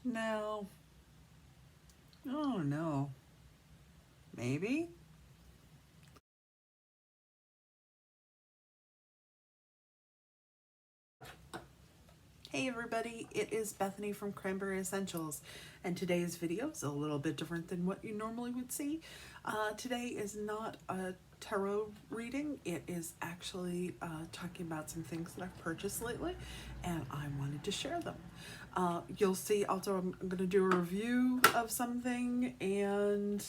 No. Oh no. Maybe? Hey everybody, it is Bethany from Cranberry Essentials, and today's video is a little bit different than what you normally would see. Today is not a tarot reading, it is actually talking about some things that I've purchased lately, and I wanted to share them. You'll see also I'm going to do a review of something, and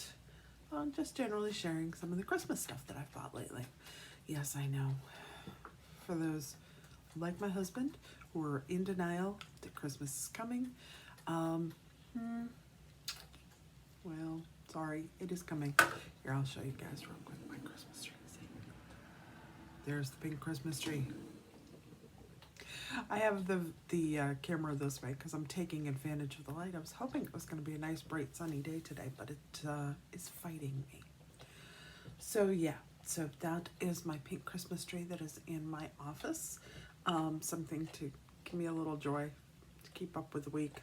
just generally sharing some of the Christmas stuff that I've bought lately. Yes, I know. For those like my husband who are in denial that Christmas is coming, well, sorry, it is coming. Here, I'll show you guys real quick my Christmas tree. See? There's the pink Christmas tree. I have the camera this way because I'm taking advantage of the light. I was hoping it was going to be a nice, bright, sunny day today, but it is fighting me. So yeah, so that is my pink Christmas tree that is in my office. Something to give me a little joy to keep up with the week.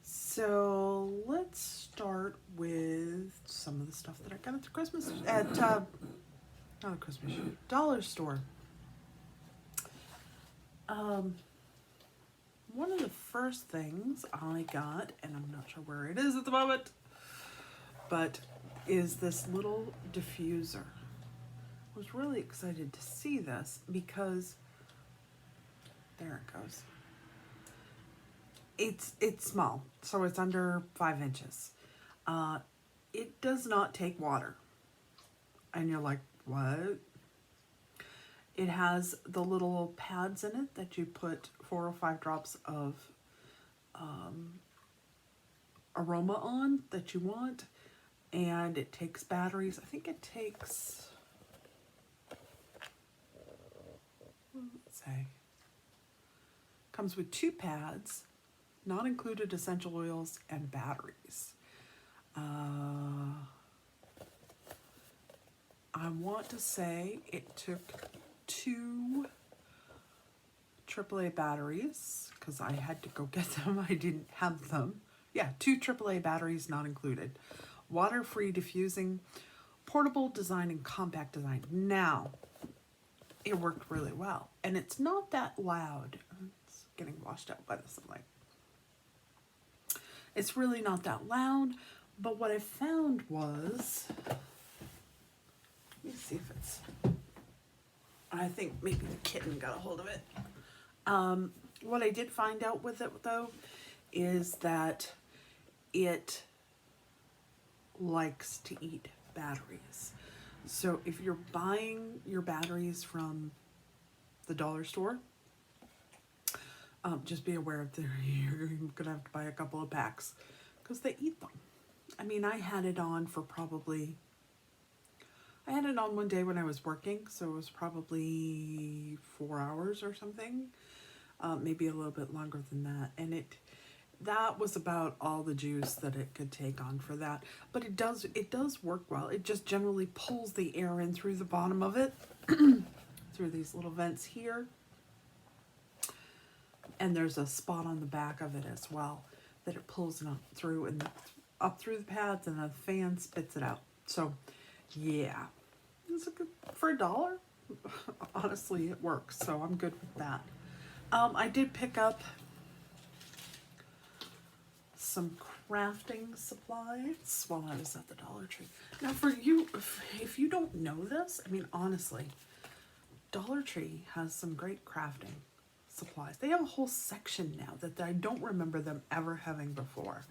So let's start with some of the stuff that I got at the Christmas not a Christmas shoot, dollar store. One of the first things I got, and I'm not sure where it is at the moment, but is this little diffuser. I was really excited to see this because there it goes. It's small, so it's under 5 inches. It does not take water. And you're like, what? It has the little pads in it that you put 4 or 5 drops of aroma on that you want. And it takes batteries. I think it takes, let's say, comes with 2 pads, not included essential oils, and batteries. I want to say it took 2 AAA batteries because I had to go get them. I didn't have them. Yeah, 2 AAA batteries not included. Water-free diffusing, portable design, and compact design. Now, it worked really well. And it's not that loud. It's getting washed out by the sunlight. It's really not that loud, but what I found was, let me see if it's, I think maybe the kitten got a hold of it. What I did find out with it though, is that it likes to eat batteries. So if you're buying your batteries from the dollar store, just be aware that you're gonna have to buy a couple of packs because they eat them. I mean, I had it on for probably, I had it on one day when I was working, so it was probably 4 hours or something, maybe a little bit longer than that. And that was about all the juice that it could take on for that. But it does work well. It just generally pulls the air in through the bottom of it, through these little vents here. And there's a spot on the back of it as well that it pulls it up through the pads, and the fan spits it out. So yeah, it's good for $1. Honestly, it works, so I'm good with that. I did pick up some crafting supplies while I was at the Dollar Tree. Now for you, if you don't know this, I mean, honestly, Dollar Tree has some great crafting supplies. They have a whole section now that I don't remember them ever having before.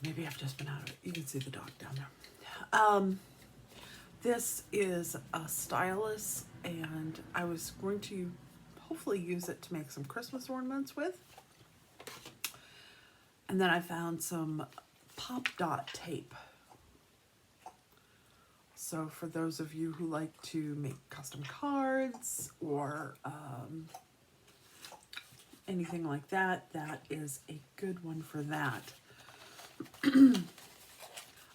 Maybe I've just been out of it. You can see the dog down there. This is a stylus, and I was going to hopefully use it to make some Christmas ornaments with. And then I found some pop dot tape. So for those of you who like to make custom cards or anything like that, that is a good one for that.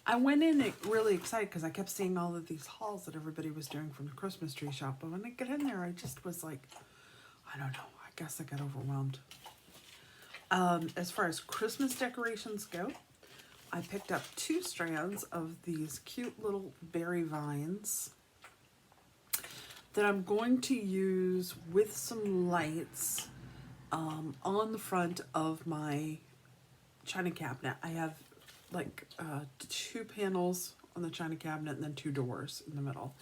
I went in really excited because I kept seeing all of these hauls that everybody was doing from the Christmas tree shop. But when I get in there, I just was like, I don't know, I guess I got overwhelmed. As far as Christmas decorations go, I picked up 2 strands of these cute little berry vines that I'm going to use with some lights on the front of my china cabinet. I have like 2 panels on the china cabinet and then 2 doors in the middle.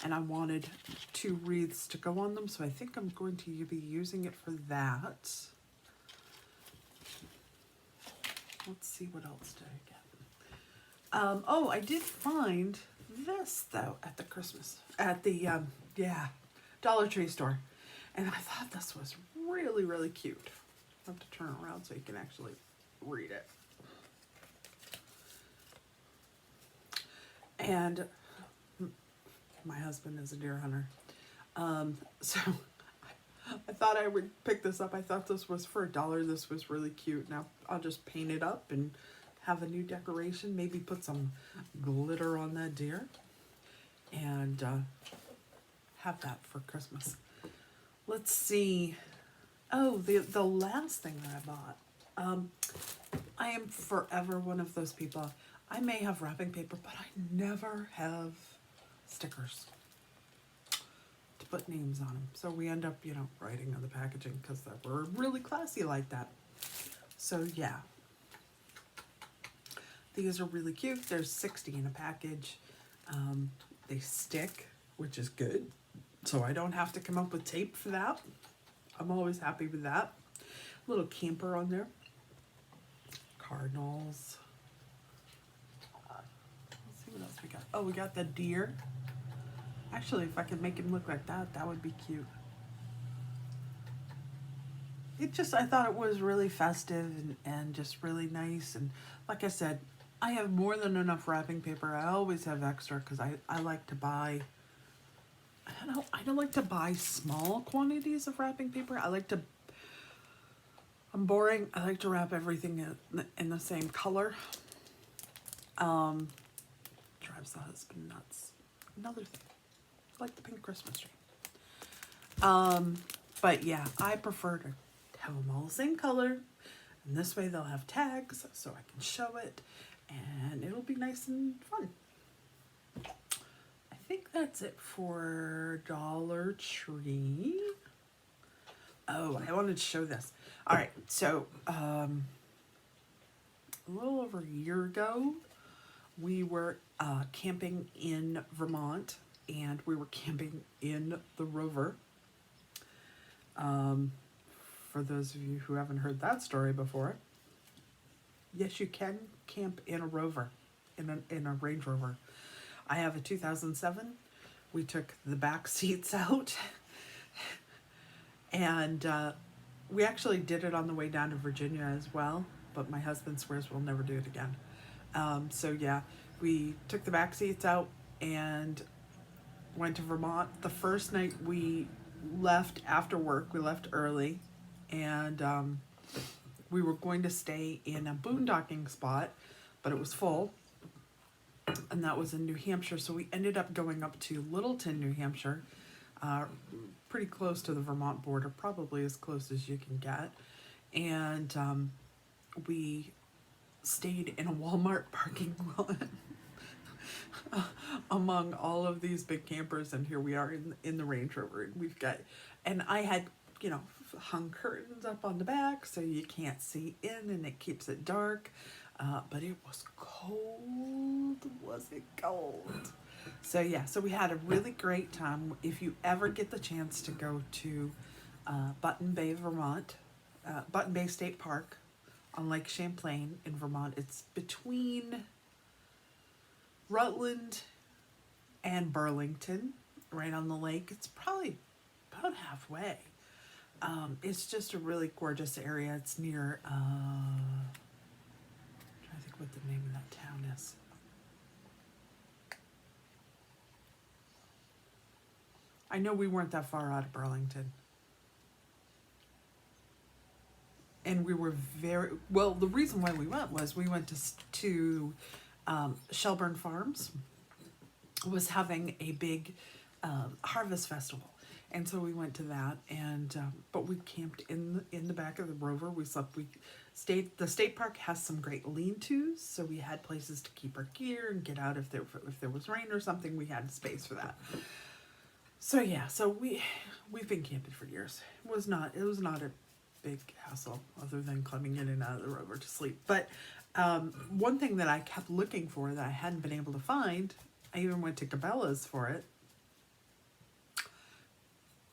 And I wanted 2 wreaths to go on them, so I think I'm going to be using it for that. Let's see, what else did I get? Oh, I did find this though at the Dollar Tree store, and I thought this was really, really cute. I have to turn it around so you can actually read it. And my husband is a deer hunter, so I thought I would pick this up. I thought this was for $1. This was really cute. Now I'll just paint it up and have a new decoration. Maybe put some glitter on that deer and have that for Christmas. Let's see. Oh, the last thing that I bought. I am forever one of those people. I may have wrapping paper, but I never have stickers to put names on them. So we end up, writing on the packaging because we're really classy like that. So yeah, these are really cute. There's 60 in a package. They stick, which is good. So I don't have to come up with tape for that. I'm always happy with that. Little camper on there. Cardinals. Let's see what else we got. Oh, we got the deer. Actually, if I could make him look like that, that would be cute. I thought it was really festive and just really nice. And like I said, I have more than enough wrapping paper. I always have extra because I like to buy, I don't like to buy small quantities of wrapping paper. I'm boring. I like to wrap everything in the same color. Drives the husband nuts. Another thing. Like the pink Christmas tree. But yeah, I prefer to have them all the same color, and this way they'll have tags so I can show it, and it'll be nice and fun. I think that's it for Dollar Tree. Oh, I wanted to show this. All right, so a little over a year ago, we were camping in Vermont. And we were camping in the Rover. For those of you who haven't heard that story before, yes, you can camp in a Rover, in a Range Rover. I have a 2007. We took the back seats out, and we actually did it on the way down to Virginia as well. But my husband swears we'll never do it again. So yeah, we took the back seats out and went to Vermont. The first night we left after work, we left early, and we were going to stay in a boondocking spot, but it was full, and that was in New Hampshire. So we ended up going up to Littleton, New Hampshire, pretty close to the Vermont border, probably as close as you can get. And we stayed in a Walmart parking lot among all of these big campers, and here we are in the Range Rover, and I had hung curtains up on the back so you can't see in, and it keeps it dark, but it was cold. Was it cold? So yeah, so we had a really great time. If you ever get the chance to go to Button Bay, Vermont, Button Bay State Park on Lake Champlain in Vermont, it's between Rutland and Burlington, right on the lake. It's probably about halfway. It's just a really gorgeous area. It's near, I'm trying to think what the name of that town is. I know we weren't that far out of Burlington. And we were the reason why we went was we went to Shelburne Farms was having a big harvest festival, And so we went to that, and but we camped in the back of the Rover. We slept. We stayed. The state park has some great lean-tos, so we had places to keep our gear and get out if there was rain or something. We had space for that. So yeah, so we've been camping for years. It was not a big hassle other than climbing in and out of the Rover to sleep. But one thing that I kept looking for that I hadn't been able to find, I even went to Cabela's for it,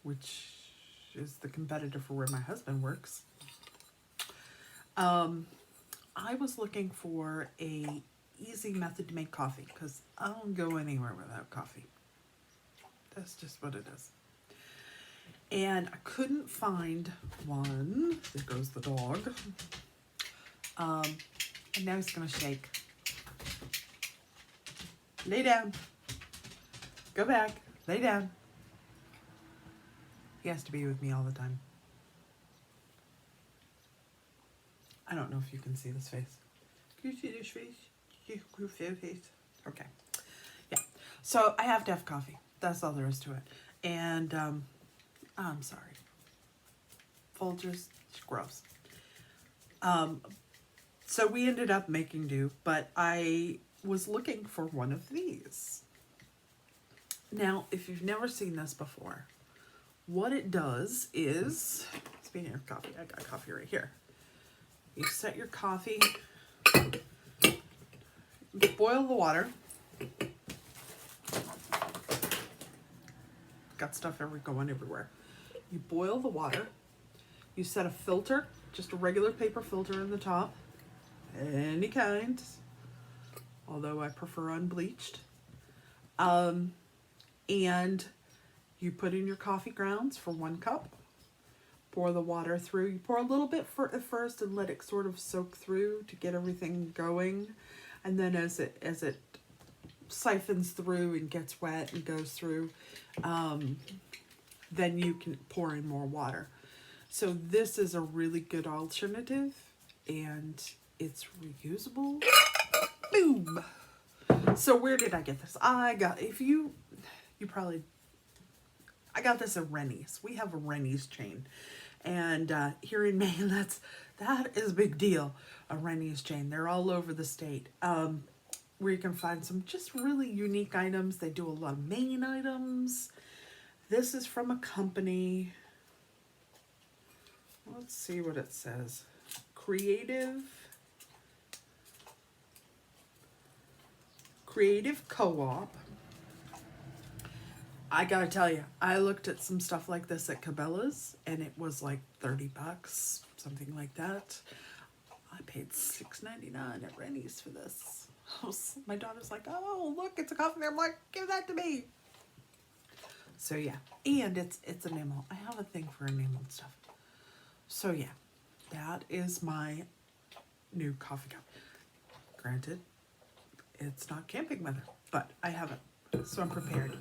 which is the competitor for where my husband works. I was looking for a easy method to make coffee because I don't go anywhere without coffee. That's just what it is. And I couldn't find one. There goes the dog. And now he's gonna shake. Lay down. Go back. Lay down. He has to be with me all the time. I don't know if you can see this face. Can you see this face? Can you see this face? Okay. Yeah. So I have to have coffee. That's all there is to it. And I'm sorry. Folgers, it's gross. So we ended up making do, but I was looking for one of these. Now, if you've never seen this before, what it does is, speaking of coffee, I got coffee right here. You set your coffee, boil the water. Got stuff going everywhere. You boil the water. You set a filter, just a regular paper filter in the top, any kind, although I prefer unbleached. And you put in your coffee grounds for 1 cup. Pour the water through. You pour a little bit at first and let it sort of soak through to get everything going. And then as it siphons through and gets wet and goes through, then you can pour in more water. So this is a really good alternative, and it's reusable. Boom! So where did I get this? I got this at Rennie's. We have a Rennie's chain. And here in Maine, that is a big deal, a Rennie's chain. They're all over the state. Where you can find some just really unique items. They do a lot of Maine items. This is from a company. Let's see what it says. Creative Co-op. I gotta tell you, I looked at some stuff like this at Cabela's, and it was like $30, something like that. I paid $6.99 at Rennie's for this. My daughter's like, "Oh, look, it's a coffee." I'm like, "Give that to me." So yeah, and it's enamel. I have a thing for enameled stuff. So yeah, that is my new coffee cup. Granted, it's not camping weather, but I have it, so I'm prepared.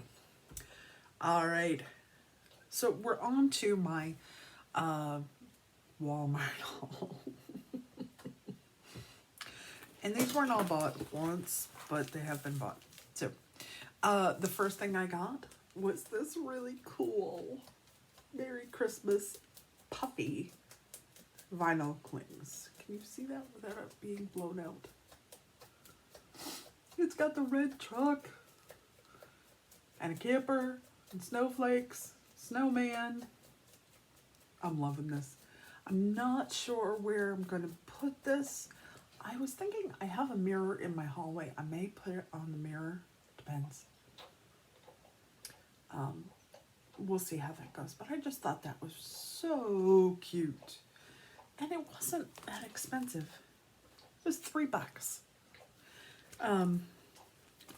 All right, so we're on to my Walmart haul. And these weren't all bought once, but they have been bought. So the first thing I got was this really cool Merry Christmas puffy vinyl clings. Can you see that without it being blown out? It's got the red truck and a camper and snowflakes, snowman. I'm loving this. I'm not sure where I'm going to put this. I was thinking I have a mirror in my hallway. I may put it on the mirror. Depends. We'll see how that goes. But I just thought that was so cute. And it wasn't that expensive. It was $3.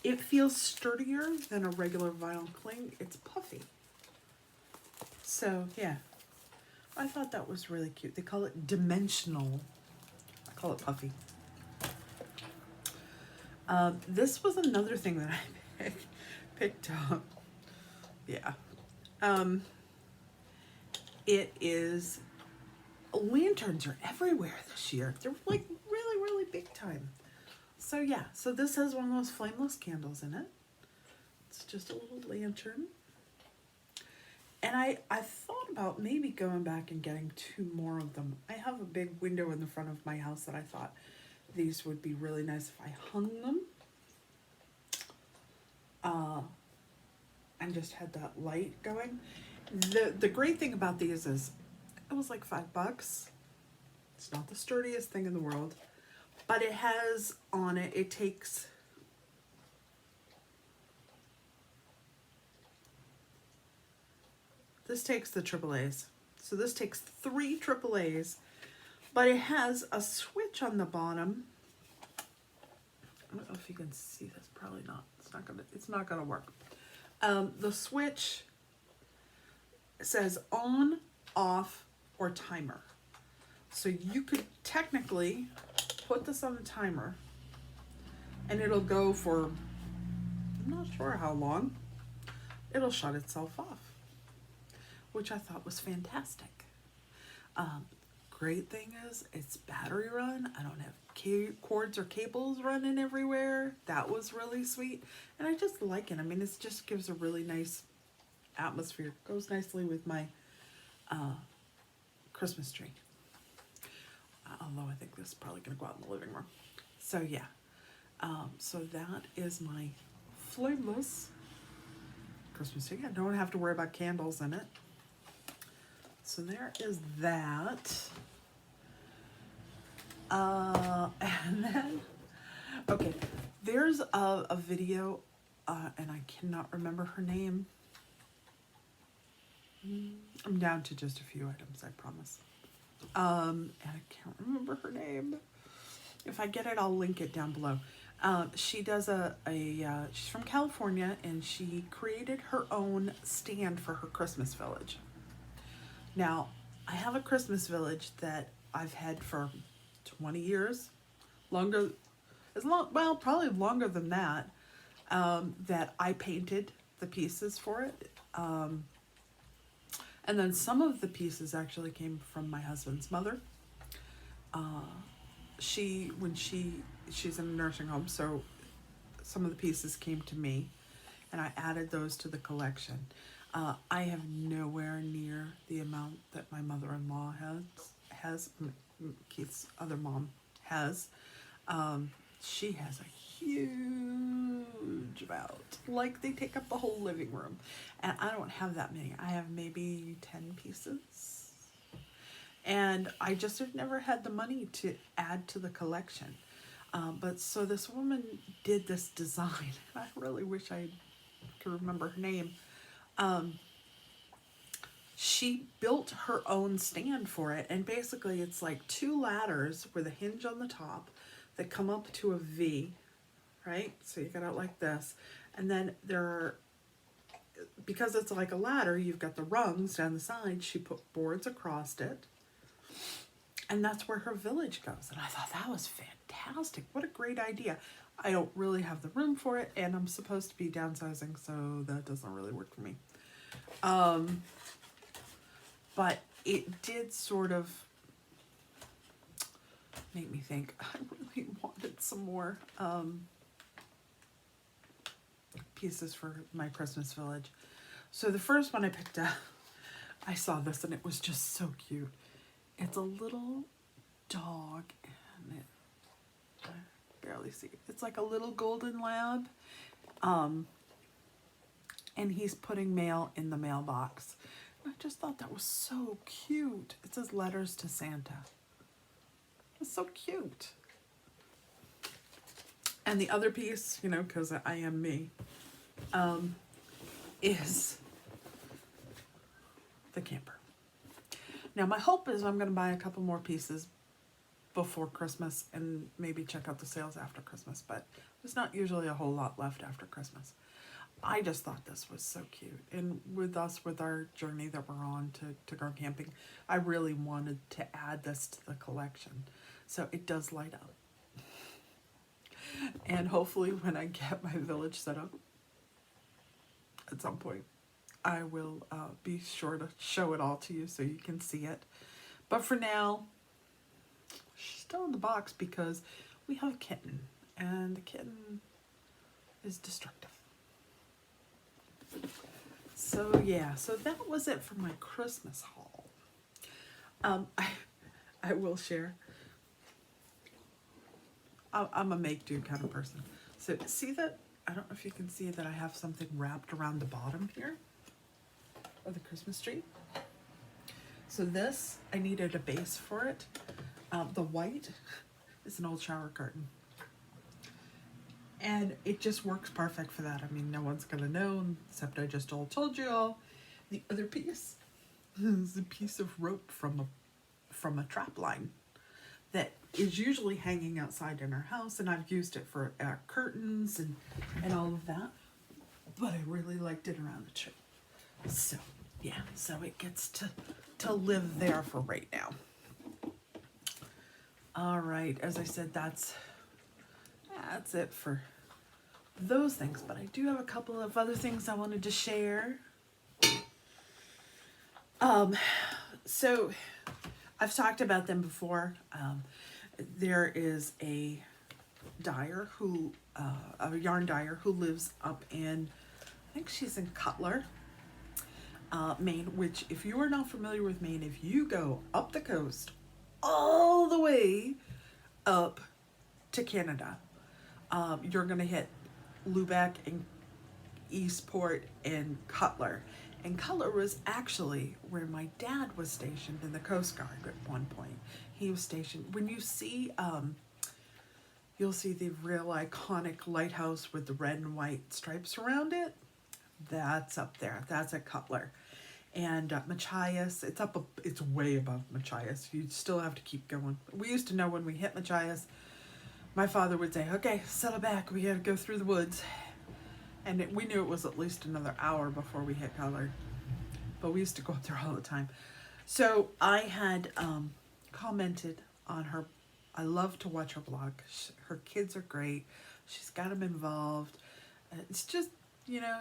It feels sturdier than a regular vinyl cling. It's puffy. So, yeah. I thought that was really cute. They call it dimensional. I call it puffy. This was another thing that I picked up. Yeah. It is, lanterns are everywhere this year. They're like really, really big time. So yeah, so this has one of those flameless candles in it. It's just a little lantern. And I thought about maybe going back and getting 2 more of them. I have a big window in the front of my house that I thought these would be really nice if I hung them. And just had that light going. The great thing about these is it was like $5. It's not the sturdiest thing in the world, but it has on it, it takes this takes the AAAs. So this takes 3 AAAs, but it has a switch on the bottom. I don't know if you can see this, probably not. It's not gonna work. The switch says on, off, or timer. So you could technically put this on the timer and it'll go for, I'm not sure how long. It'll shut itself off, which I thought was fantastic. Great thing is it's battery run. I don't have cords or cables running everywhere. That was really sweet. And I just like it. I mean, it just gives a really nice atmosphere. Goes nicely with my Christmas tree. Although I think this is probably going to go out in the living room. So yeah. So that is my Flameless Christmas tree. I don't have to worry about candles in it. So there is that. And then, okay, there's a video, and I cannot remember her name. I'm down to just a few items, I promise. And I can't remember her name. If I get it, I'll link it down below. She does she's from California, and she created her own stand for her Christmas village. Now, I have a Christmas village that I've had for 20 years, well, probably longer than that, that I painted the pieces for it. And then some of the pieces actually came from my husband's mother. She's in a nursing home, so some of the pieces came to me, and I added those to the collection. I have nowhere near the amount that my mother-in-law has. Keith's other mom has. She has a huge amount. Like, they take up the whole living room. And I don't have that many. I have maybe 10 pieces. And I just have never had the money to add to the collection. But so this woman did this design. I really wish I could remember her name. She built her own stand for it, and basically it's like 2 ladders with a hinge on the top that come up to a V, right? So you got it like this, and then there are, because it's like a ladder, you've got the rungs down the side. She put boards across it, and that's where her village goes. And I thought that was fantastic. What a great idea. I don't really have the room for it, and I'm supposed to be downsizing, so that doesn't really work for me. But it did sort of make me think I really wanted some more pieces for my Christmas village. So the first one I picked up, I saw this and it was just so cute. It's a little dog, and I barely see it. It's like a little golden lab, and he's putting mail in the mailbox. I just thought that was so cute. It says letters to Santa. It's so cute. And the other piece, you know, because I am me, is the camper. Now my hope is I'm going to buy a couple more pieces before Christmas and maybe check out the sales after Christmas, but there's not usually a whole lot left after Christmas. I just thought this was so cute. And with our journey that we're on to go camping, I really wanted to add this to the collection. So it does light up. And hopefully when I get my village set up at some point, I will be sure to show it all to you so you can see it. But for now, she's still in the box because we have a kitten, and the kitten is destructive. So yeah, so that was it for my Christmas haul. I will share. I'm a make-do kind of person. So see that, I don't know if you can see that I have something wrapped around the bottom here of the Christmas tree. So this, I needed a base for it. The white is an old shower curtain. And it just works perfect for that. I mean, no one's gonna know, except I just told you all. The other piece is a piece of rope from a trap line that is usually hanging outside in our house, and I've used it for curtains and all of that. But I really liked it around the tree. So yeah, so it gets to live there for right now. All right, as I said, that's it for those things, but I do have a couple of other things I wanted to share. So I've talked about them before. There is a dyer who, a yarn dyer who lives up in, I think she's in Cutler, Maine, which if you are not familiar with Maine, if you go up the coast all the way up to Canada, you're going to hit Lubeck and Eastport and Cutler. And Cutler was actually where my dad was stationed in the Coast Guard at one point. He was stationed, when you see, you'll see the real iconic lighthouse with the red and white stripes around it. That's up there. That's at Cutler. And Machias, it's way above Machias. You still have to keep going. We used to know when we hit Machias, my father would say, okay, settle back, we gotta go through the woods. And we knew it was at least another hour before we hit Cutler. But we used to go up there all the time. So I had commented on her. I love to watch her blog. Her kids are great. She's got them involved. It's just, you know,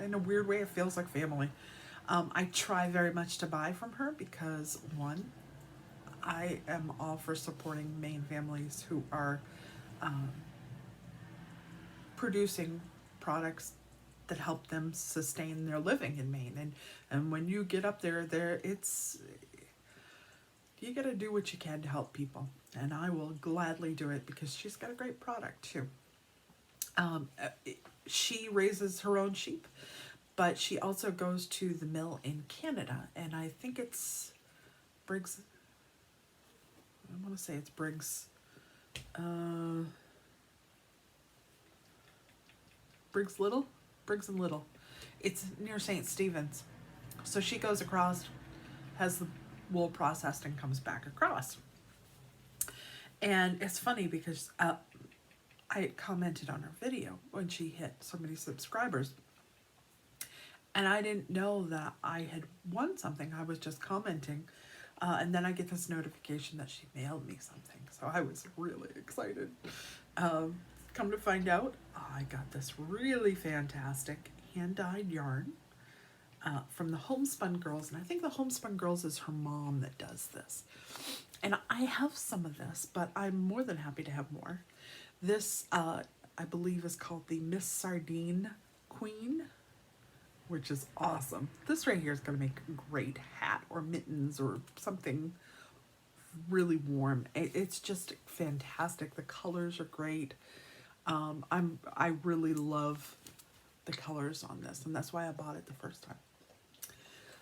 in a weird way, it feels like family. I try very much to buy from her because, one, I am all for supporting Maine families who are producing products that help them sustain their living in Maine. And when you get up there, you got to do what you can to help people. And I will gladly do it because she's got a great product too. She raises her own sheep, but she also goes to the mill in Canada. And I think it's Briggs. I want to say it's Briggs. Briggs and Little. It's near St. Stephen's. So she goes across, has the wool processed, and comes back across. And it's funny because I had commented on her video when she hit so many subscribers. And I didn't know that I had won something. I was just commenting. And then I get this notification that she mailed me something. So I was really excited. Come to find out, I got this really fantastic hand-dyed yarn from the Homespun Girls. And I think the Homespun Girls is her mom that does this. And I have some of this, but I'm more than happy to have more. This, I believe, is called the Miss Sardine Queen, which is awesome. This right here is going to make a great hat or mittens or something really warm. It's just fantastic. The colors are great. I really love the colors on this, and that's why I bought it the first time.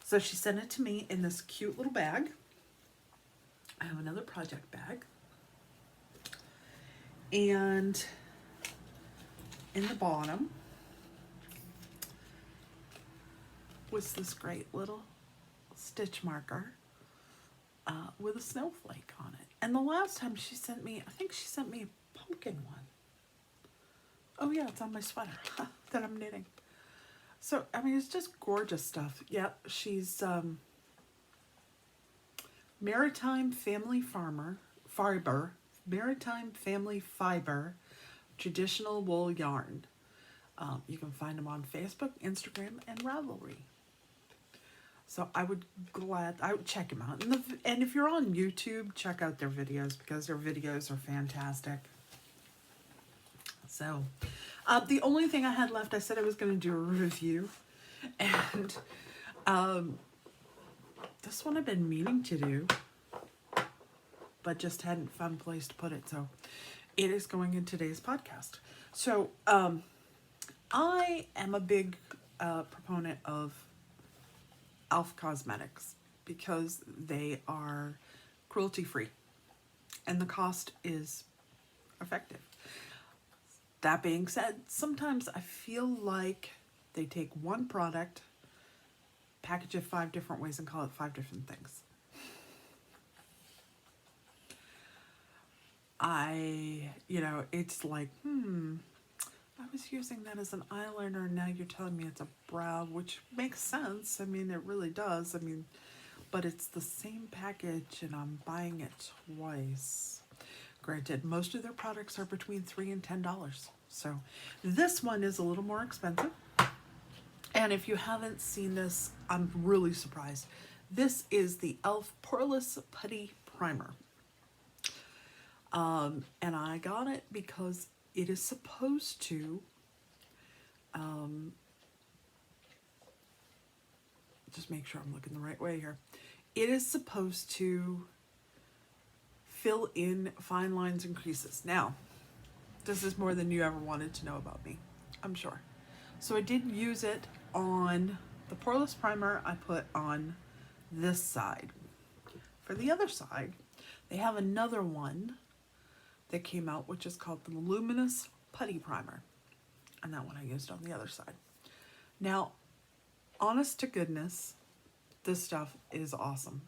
So she sent it to me in this cute little bag. I have another project bag. And in the bottom was this great little stitch marker with a snowflake on it. And the last time she sent me, I think she sent me a pumpkin one. Oh yeah, it's on my sweater that I'm knitting. So, I mean, it's just gorgeous stuff. Yeah, she's Maritime Family Fiber, Maritime Family Fiber, traditional wool yarn. You can find them on Facebook, Instagram, and Ravelry. So I would check them out. And if you're on YouTube, check out their videos because their videos are fantastic. So The only thing I had left, I said I was going to do a review. And this one I've been meaning to do, but just hadn't found a place to put it. So it is going in today's podcast. So I am a big proponent of e.l.f. cosmetics because they are cruelty-free and the cost is effective. That being said, sometimes I feel like they take one product, package it 5 different ways, and call it 5 different things. It's like, I was using that as an eyeliner, and now you're telling me it's a brow, which makes sense. I mean, it really does. I mean, but it's the same package, and I'm buying it twice. Granted, most of their products are between $3 and $10. So this one is a little more expensive. And if you haven't seen this, I'm really surprised. This is the e.l.f. Poreless Putty Primer. And I got it because it is supposed to just make sure I'm looking the right way here. It is supposed to fill in fine lines and creases. Now, this is more than you ever wanted to know about me, I'm sure. So I did use it on the Poreless Primer I put on this side. For the other side, they have another one that came out, which is called the Luminous Putty Primer. And that one I used on the other side. Now, honest to goodness, this stuff is awesome.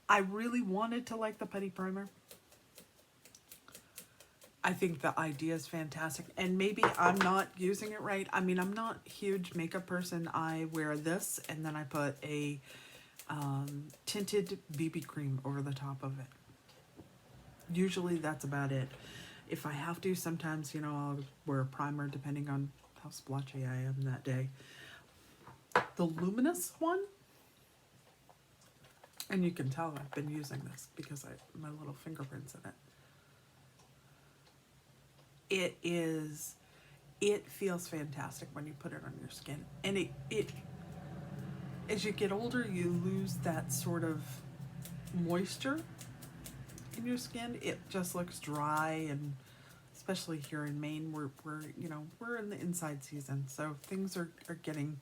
I really wanted to like the Putty Primer. I think the idea is fantastic. And maybe I'm not using it right. I mean, I'm not a huge makeup person. I wear this and then I put a tinted BB cream over the top of it. Usually that's about it. If I have to, sometimes, I'll wear a primer depending on how splotchy I am that day. The Luminous one, and you can tell I've been using this because my little fingerprints in it. It feels fantastic when you put it on your skin. And it as you get older, you lose that sort of moisture in your skin. It just looks dry, and especially here in Maine, we're in the inside season, so things are getting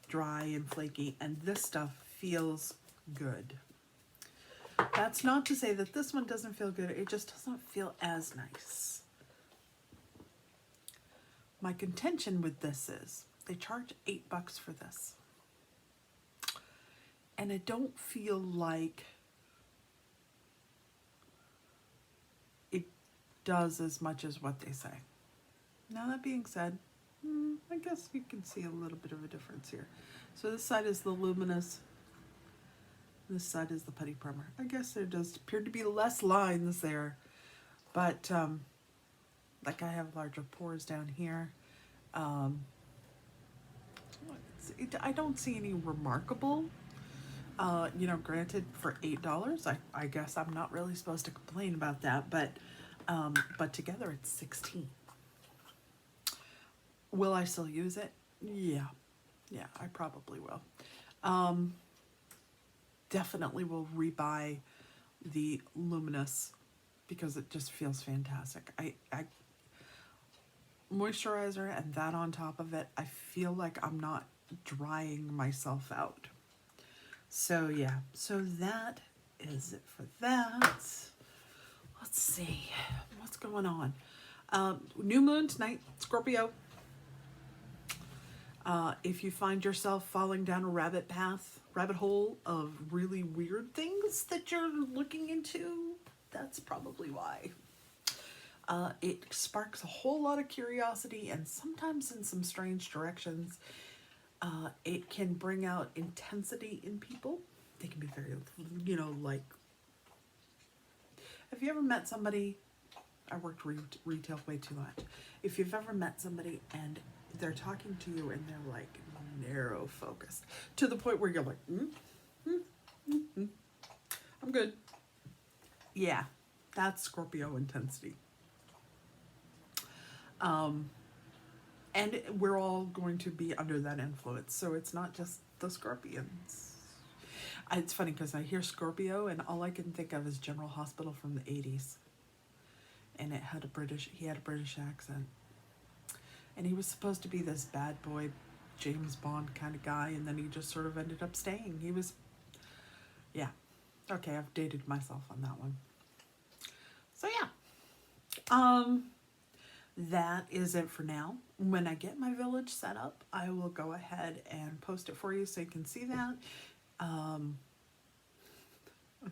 dry and flaky, and this stuff feels good. That's not to say that this one doesn't feel good, it just doesn't feel as nice. My contention with this is they charge $8 for this. And I don't feel like it does as much as what they say. Now that being said, I guess you can see a little bit of a difference here. So this side is the Luminous. This side is the Putty Primer. I guess there does appear to be less lines there. But, like I have larger pores down here. I don't see any remarkable. Granted, for $8, I guess I'm not really supposed to complain about that, but together it's $16. Will I still use it? Yeah, I probably will. Definitely will rebuy the Luminous because it just feels fantastic. I moisturizer and that on top of it, I feel like I'm not drying myself out. So yeah, so that is it for that. Let's see, what's going on? New moon tonight, Scorpio. If you find yourself falling down a rabbit hole of really weird things that you're looking into, that's probably why. It sparks a whole lot of curiosity, and sometimes in some strange directions. It can bring out intensity in people. They can be very, like, have you ever met somebody, I worked retail way too much. If you've ever met somebody and they're talking to you and they're like narrow focused to the point where you're like, I'm good. Yeah, that's Scorpio intensity. And we're all going to be under that influence. So it's not just the Scorpions. It's funny because I hear Scorpio and all I can think of is General Hospital from the 80s. And he had a British accent. And he was supposed to be this bad boy, James Bond kind of guy, and then he just sort of ended up staying. He was, yeah. Okay, I've dated myself on that one. So yeah. That is it for now. When I get my village set up, I will go ahead and post it for you so you can see that. I'm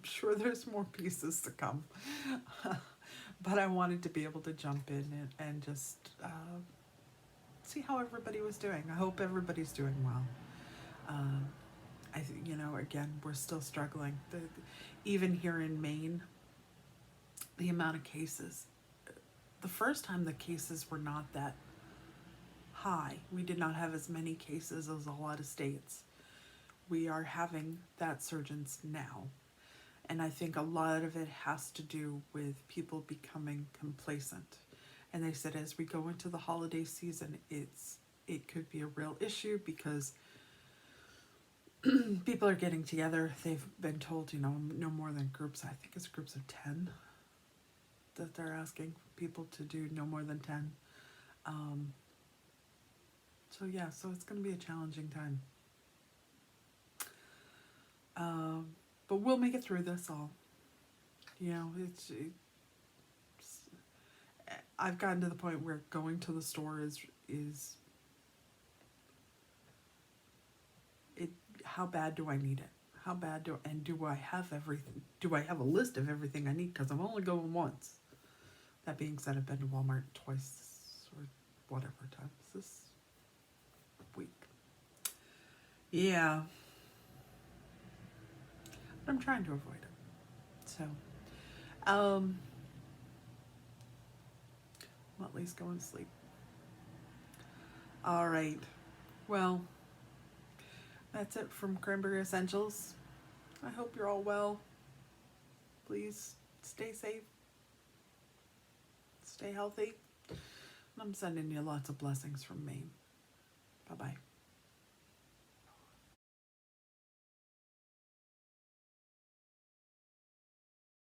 sure there's more pieces to come. But I wanted to be able to jump in and just see how everybody was doing. I hope everybody's doing well. Again, we're still struggling. Even here in Maine, the amount of cases. The first time the cases were not that high. We did not have as many cases as a lot of states. We are having that surgence now. And I think a lot of it has to do with people becoming complacent. And they said as we go into the holiday season, it could be a real issue because people are getting together. They've been told, no more than groups. I think it's groups of 10 that they're asking people to do, no more than 10. So it's going to be a challenging time. But we'll make it through this all. I've gotten to the point where going to the store is how bad do I need it? How bad do I have everything? Do I have a list of everything I need? Because I'm only going once. That being said, I've been to Walmart twice or whatever times this week. Yeah. But I'm trying to avoid it. So, I'll at least go and sleep. All right. Well, that's it from Cranberry Essentials. I hope you're all well. Please stay safe. Stay healthy. I'm sending you lots of blessings from Maine. Bye-bye.